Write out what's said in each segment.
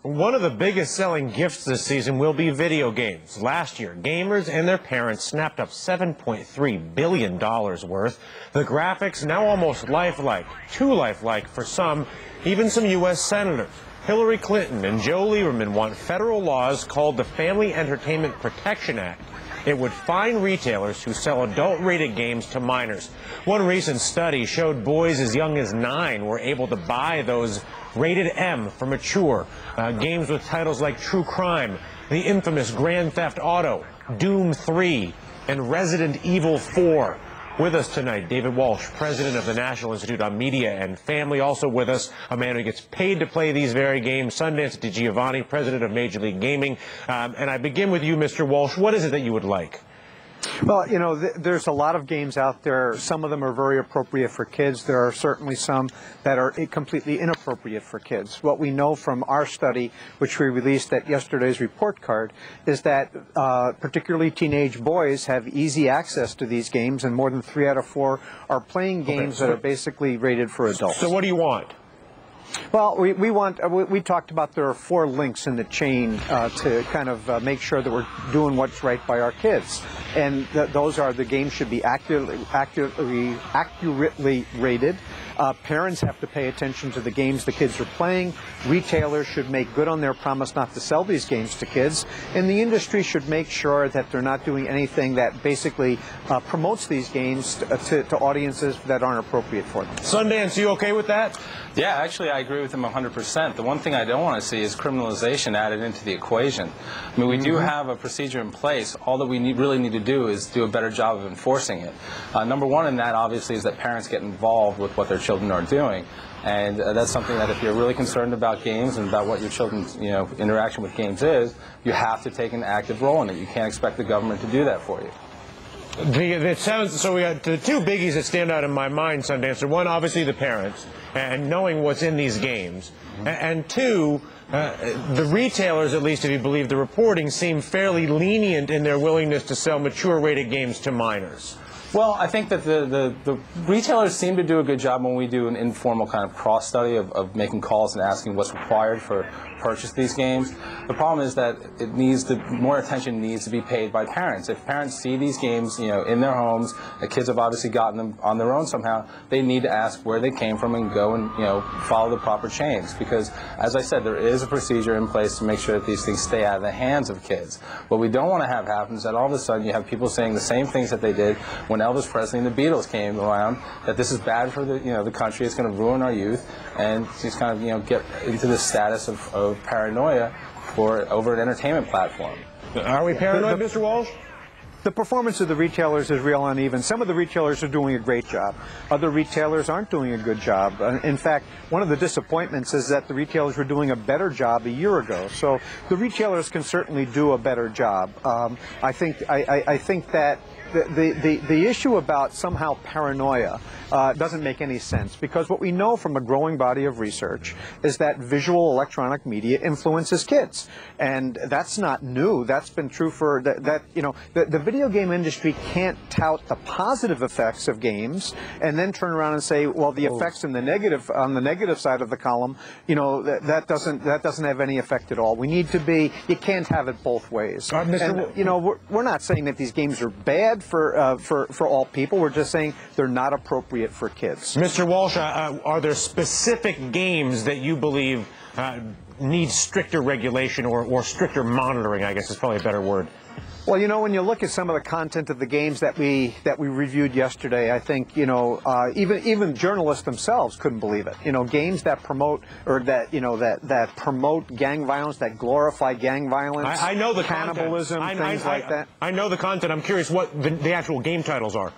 One of the biggest selling gifts this season will be video games. Last year, gamers and their parents snapped up $7.3 billion worth. The graphics now almost lifelike, too lifelike for some, even some U.S. senators. Hillary Clinton and Joe Lieberman want federal laws called the Family Entertainment Protection Act. It would fine retailers who sell adult-rated games to minors. One recent study showed boys as young as 9 were able to buy those rated M for mature games with titles like True Crime, the infamous Grand Theft Auto, Doom 3, and Resident Evil 4. With us tonight, David Walsh, president of the National Institute on Media and Family. Also with us, a man who gets paid to play these very games, Sundance DiGiovanni, president of Major League Gaming. And I begin with you, Mr. Walsh. What is it that you would like? Well, you know, there's a lot of games out there. Some of them are very appropriate for kids. There are certainly some that are completely inappropriate for kids. What we know from our study, which we released at yesterday's report card, is that particularly teenage boys have easy access to these games, and more than 3 out of 4 are playing games that are basically rated for adults. So what do you want? Well, we talked about there are 4 links in the chain to kind of make sure that we're doing what's right by our kids. And those are: the game should be accurately rated. Parents have to pay attention to the games the kids are playing. Retailers should make good on their promise not to sell these games to kids. And the industry should make sure that they're not doing anything that basically promotes these games to audiences that aren't appropriate for them. Sundance, you okay with that? Yeah, actually, I agree with him 100%. The one thing I don't want to see is criminalization added into the equation. I mean, we do have a procedure in place. All that we really need to do is do a better job of enforcing it. Number one in that, obviously, is that parents get involved with what their children are doing. And that's something that if you're really concerned about games and about what your children's interaction with games is, you have to take an active role in it. You can't expect the government to do that for you. It sounds so. We got the 2 biggies that stand out in my mind, Sundancer. One, obviously, the parents and knowing what's in these games, and 2, the retailers, at least if you believe the reporting, seem fairly lenient in their willingness to sell mature-rated games to minors. Well, I think that the retailers seem to do a good job when we do an informal kind of cross-study of making calls and asking what's required for purchase these games. The problem is that more attention needs to be paid by parents. If parents see these games, in their homes, the kids have obviously gotten them on their own somehow, they need to ask where they came from and go and, follow the proper chains. Because, as I said, there is a procedure in place to make sure that these things stay out of the hands of kids. What we don't want to have happen is that all of a sudden you have people saying the same things that they did when Elvis Presley and the Beatles came around, that this is bad for the country, it's going to ruin our youth, and just kind of, get into the status of paranoia over an entertainment platform. Are we paranoid, Mr. Walsh? The performance of the retailers is real uneven. Some of the retailers are doing a great job. Other retailers aren't doing a good job. In fact, one of the disappointments is that the retailers were doing a better job a year ago. So the retailers can certainly do a better job. I think that the issue about somehow paranoia doesn't make any sense, because what we know from a growing body of research is that visual electronic media influences kids, and that's not new. That's been true for the video game industry can't tout the positive effects of games and then turn around and say, well, the effects on the negative side of the column, that doesn't have any effect at all. We need to be. You can't have it both ways. And, we're not saying that these games are bad for all people. We're just saying they're not appropriate for kids. Mr. Walsh, are there specific games that you believe need stricter regulation or stricter monitoring, I guess is probably a better word? Well, when you look at some of the content of the games that we reviewed yesterday, I think even journalists themselves couldn't believe it. Games that promote that promote gang violence, that glorify gang violence, I know the cannibalism, things like that. I know the content. I'm curious what the actual game titles are.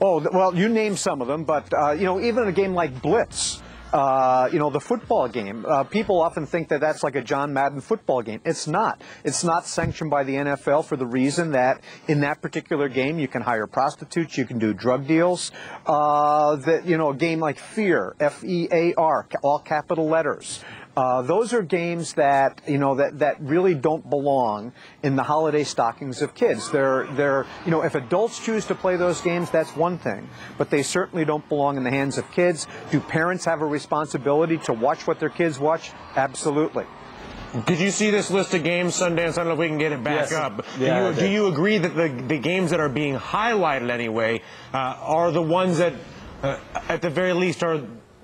Oh, well, you named some of them, but even a game like Blitz. The football game. People often think that that's like a John Madden football game. It's not. It's not sanctioned by the NFL for the reason that in that particular game you can hire prostitutes, you can do drug deals. A game like Fear, F-E-A-R, all capital letters. Those are games that that really don't belong in the holiday stockings of kids. They're if adults choose to play those games, that's one thing, but they certainly don't belong in the hands of kids. Do parents have a responsibility to watch what their kids watch? Absolutely. Did you see this list of games, Sundance? I don't know if we can get it back up. Yeah, Do you agree that the games that are being highlighted anyway are the ones that, at the very least,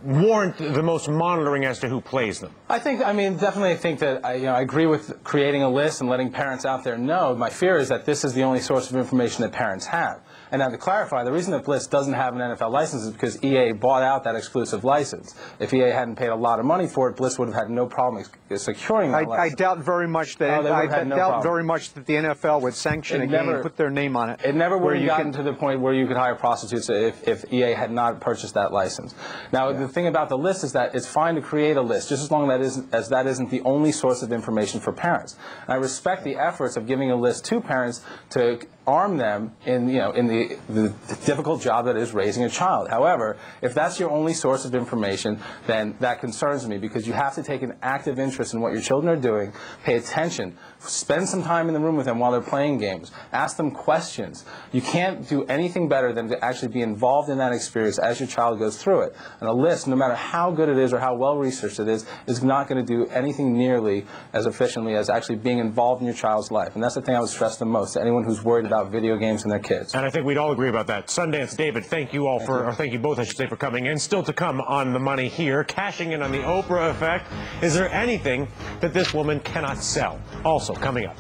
warrant the most monitoring as to who plays them? Definitely think that I agree with creating a list and letting parents out there know. My fear is that this is the only source of information that parents have. And now to clarify, the reason that Bliss doesn't have an NFL license is because EA bought out that exclusive license. If EA hadn't paid a lot of money for it, Bliss would have had no problem securing that license. I doubt very much that the NFL would sanction a game and put their name on it. It never would have gotten to the point where you could hire prostitutes if EA had not purchased that license. Now, the thing about the list is that it's fine to create a list, just as long as that isn't the only source of information for parents. And I respect the efforts of giving a list to parents to arm them in the difficult job that is raising a child. However, if that's your only source of information, then that concerns me, because you have to take an active interest in what your children are doing, pay attention, spend some time in the room with them while they're playing games, ask them questions. You can't do anything better than to actually be involved in that experience as your child goes through it. And a list, no matter how good it is or how well researched it is not going to do anything nearly as efficiently as actually being involved in your child's life. And that's the thing I would stress the most to anyone who's worried about video games and their kids. And I think we'd all agree about that. Sundance, David, thank you all or thank you both, I should say, for coming in. Still to come on The Money here, cashing in on the Oprah effect. Is there anything that this woman cannot sell? Also coming up.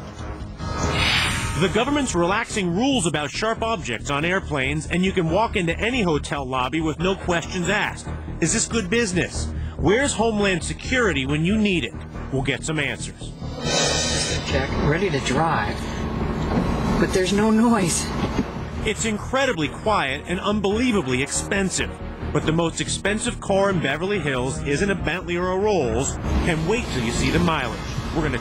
The government's relaxing rules about sharp objects on airplanes, and you can walk into any hotel lobby with no questions asked. Is this good business? Where's Homeland Security when you need it? We'll get some answers. Check, ready to drive, but there's no noise. It's incredibly quiet and unbelievably expensive. But the most expensive car in Beverly Hills isn't a Bentley or a Rolls. And wait till you see the mileage. We're going to